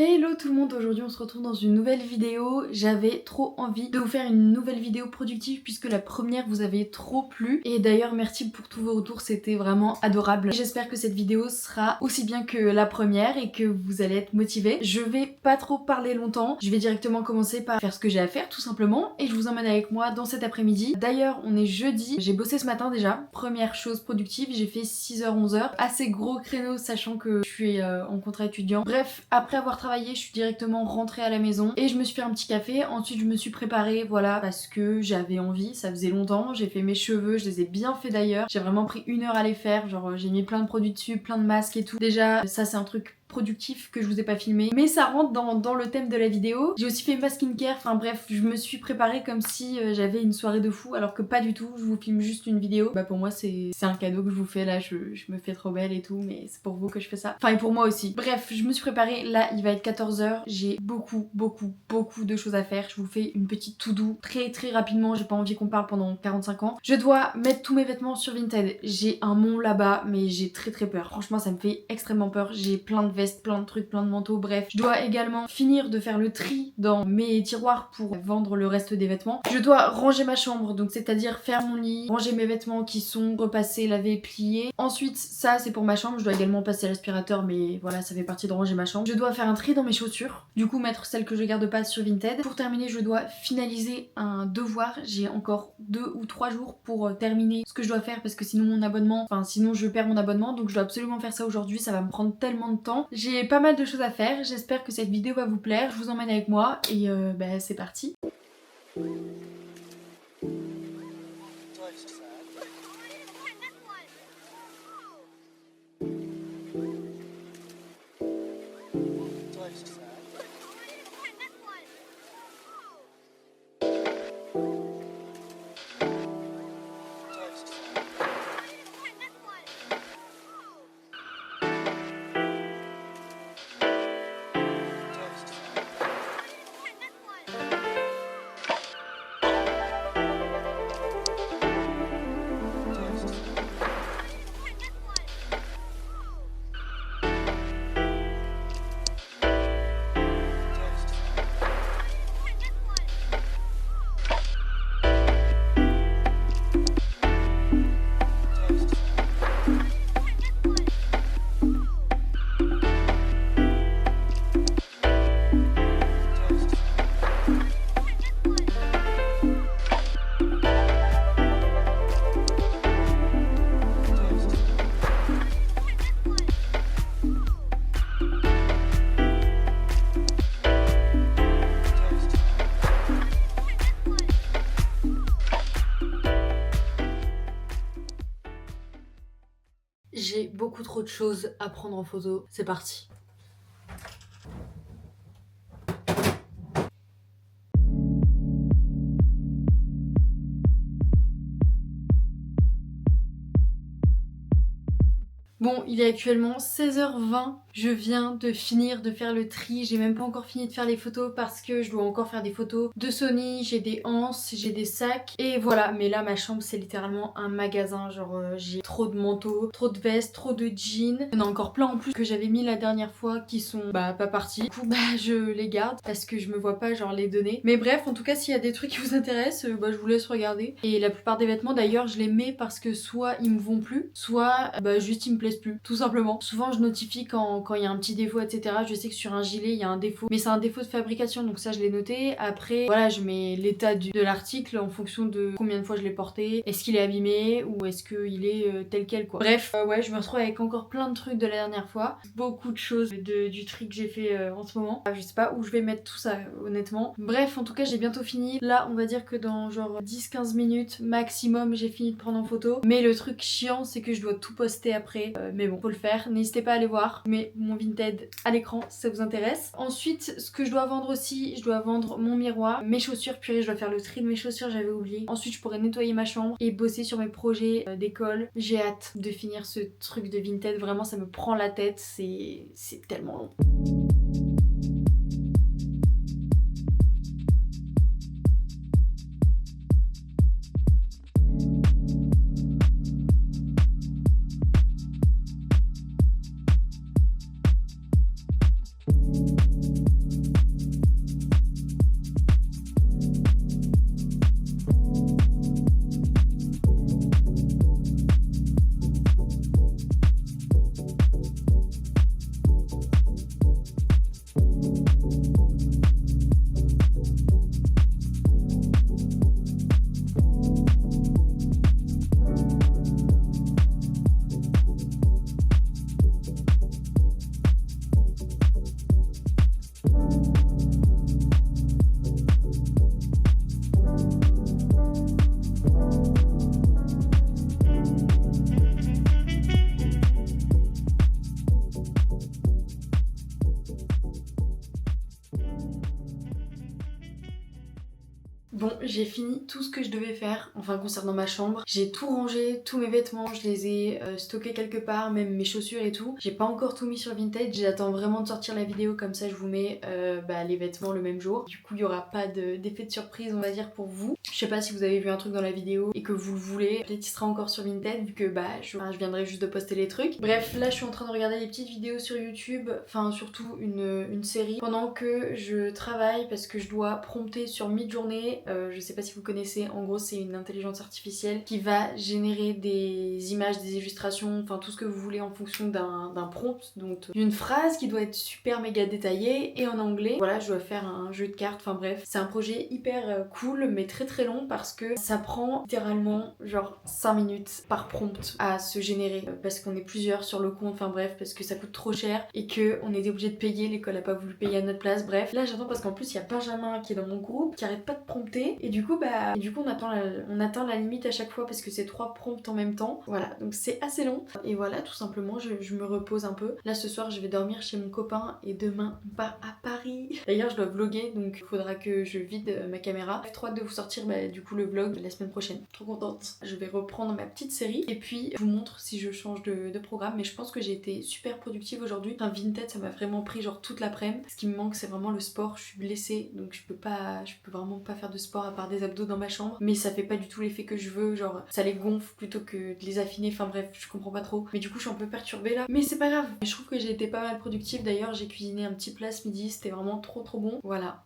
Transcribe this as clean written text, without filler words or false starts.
Hello tout le monde, aujourd'hui on se retrouve dans une nouvelle vidéo. J'avais trop envie de vous faire une nouvelle vidéo productive puisque la première vous avait trop plu. Et d'ailleurs merci pour tous vos retours, c'était vraiment adorable. J'espère que cette vidéo sera aussi bien que la première et que vous allez être motivés. Je vais pas trop parler longtemps, je vais directement commencer par faire ce que j'ai à faire tout simplement. Et je vous emmène avec moi dans cet après-midi. D'ailleurs on est jeudi, j'ai bossé ce matin déjà. Première chose productive, j'ai fait 6h-11h. Assez gros créneau sachant que je suis en contrat étudiant. Bref, après avoir travaillé, je suis directement rentrée à la maison et je me suis fait un petit café. Ensuite je me suis préparée, voilà, parce que j'avais envie, ça faisait longtemps. J'ai fait mes cheveux, je les ai bien fait d'ailleurs. J'ai vraiment pris 1 heure à les faire, genre j'ai mis plein de produits dessus, plein de masques et tout. Déjà ça c'est un truc productif que je vous ai pas filmé, mais ça rentre dans le thème de la vidéo. J'ai aussi fait ma skincare, enfin bref, je me suis préparée comme si j'avais une soirée de fou, alors que pas du tout, je vous filme juste une vidéo. Bah pour moi c'est un cadeau que je vous fais là, je me fais trop belle et tout, mais c'est pour vous que je fais ça. Enfin et pour moi aussi. Bref, je me suis préparée, là il va être 14h, j'ai beaucoup de choses à faire. Je vous fais une petite to-do très rapidement, j'ai pas envie qu'on parle pendant 45 ans. Je dois mettre tous mes vêtements sur Vinted, j'ai un mont là-bas, mais j'ai très peur. Franchement ça me fait extrêmement peur, j'ai plein de vestes, plein de trucs, plein de manteaux, bref. Je dois également finir de faire le tri dans mes tiroirs pour vendre le reste des vêtements. Je dois ranger ma chambre, donc c'est-à-dire faire mon lit, ranger mes vêtements qui sont repassés, lavés, pliés. Ensuite, ça c'est pour ma chambre, je dois également passer l'aspirateur, mais voilà, ça fait partie de ranger ma chambre. Je dois faire un tri dans mes chaussures, du coup mettre celles que je garde pas sur Vinted. Pour terminer, je dois finaliser un devoir. J'ai encore 2 ou 3 jours pour terminer ce que je dois faire parce que sinon mon abonnement, enfin sinon je perds mon abonnement, donc je dois absolument faire ça aujourd'hui, ça va me prendre tellement de temps. J'ai pas mal de choses à faire, j'espère que cette vidéo va vous plaire, je vous emmène avec moi et bah c'est parti. J'ai beaucoup trop de choses à prendre en photo, c'est parti. Bon, il est actuellement 16h20, je viens de finir de faire le tri, j'ai même pas encore fini de faire les photos parce que je dois encore faire des photos de Sony, j'ai des anses, j'ai des sacs et voilà. Mais là ma chambre c'est littéralement un magasin, genre j'ai trop de manteaux, trop de vestes, trop de jeans. Il y en a encore plein en plus que j'avais mis la dernière fois qui sont pas partis. Du coup je les garde parce que je me vois pas genre les donner. Mais bref, en tout cas s'il y a des trucs qui vous intéressent, je vous laisse regarder. Et la plupart des vêtements d'ailleurs je les mets parce que soit ils me vont plus, soit juste ils me plaisent plus, tout simplement. Souvent je notifie quand il y a un petit défaut etc. Je sais que sur un gilet il y a un défaut, mais c'est un défaut de fabrication donc ça je l'ai noté. Après voilà, je mets l'état de l'article en fonction de combien de fois je l'ai porté, est-ce qu'il est abîmé ou est-ce qu'il est tel quel quoi. Bref, ouais, je me retrouve avec encore plein de trucs de la dernière fois, beaucoup de choses du tri que j'ai fait en ce moment. Je sais pas où je vais mettre tout ça honnêtement. Bref, en tout cas j'ai bientôt fini. Là on va dire que dans genre 10-15 minutes maximum j'ai fini de prendre en photo, mais le truc chiant c'est que je dois tout poster après. Mais bon, faut le faire, n'hésitez pas à aller voir. Mais mon Vinted à l'écran si ça vous intéresse. Ensuite, ce que je dois vendre aussi, je dois vendre mon miroir, mes chaussures, purée je dois faire le tri de mes chaussures, j'avais oublié. Ensuite je pourrais nettoyer ma chambre et bosser sur mes projets d'école. J'ai hâte de finir ce truc de Vinted, vraiment ça me prend la tête, c'est tellement long. Bon, j'ai fini tout ce que je devais faire, enfin concernant ma chambre. J'ai tout rangé, tous mes vêtements, je les ai stockés quelque part, même mes chaussures et tout. J'ai pas encore tout mis sur Vinted, j'attends vraiment de sortir la vidéo, comme ça je vous mets les vêtements le même jour. Du coup il y aura pas d'effet de surprise on va dire pour vous. Je sais pas si vous avez vu un truc dans la vidéo et que vous le voulez, peut-être il sera encore sur Vinted vu que je viendrai juste de poster les trucs. Bref, là je suis en train de regarder des petites vidéos sur YouTube, enfin surtout une série, pendant que je travaille parce que je dois prompter sur Midjourney. Je sais pas si vous connaissez, en gros c'est une intelligence artificielle qui va générer des images, des illustrations, enfin tout ce que vous voulez en fonction d'un prompt, donc d'une phrase qui doit être super méga détaillée et en anglais. Voilà, je dois faire un jeu de cartes, enfin bref, c'est un projet hyper cool mais très très long parce que ça prend littéralement genre 5 minutes par prompt à se générer parce qu'on est plusieurs sur le compte, enfin bref, parce que ça coûte trop cher et que on était obligé de payer, l'école a pas voulu payer à notre place, bref. Là j'attends parce qu'en plus il y a Benjamin qui est dans mon groupe qui arrête pas de prompter et du coup on atteint la limite à chaque fois parce que c'est 3 prompts en même temps. Voilà, donc c'est assez long et voilà, tout simplement je me repose un peu. Là ce soir je vais dormir chez mon copain et demain on part à Paris. D'ailleurs je dois vlogger donc il faudra que je vide ma caméra. J'ai trop hâte de vous sortir du coup le vlog la semaine prochaine. Trop contente. Je vais reprendre ma petite série et puis je vous montre si je change de programme, mais je pense que j'ai été super productive aujourd'hui. Enfin Vinted ça m'a vraiment pris genre toute l'après-midi. Ce qui me manque c'est vraiment le sport, je suis blessée donc je peux vraiment pas faire de sport à part des abdos dans ma chambre, mais ça fait pas du tout l'effet que je veux, genre ça les gonfle plutôt que de les affiner, enfin bref je comprends pas trop, mais du coup je suis un peu perturbée là, mais c'est pas grave. Je trouve que j'ai été pas mal productive, d'ailleurs j'ai cuisiné un petit plat ce midi, c'était vraiment trop bon, voilà.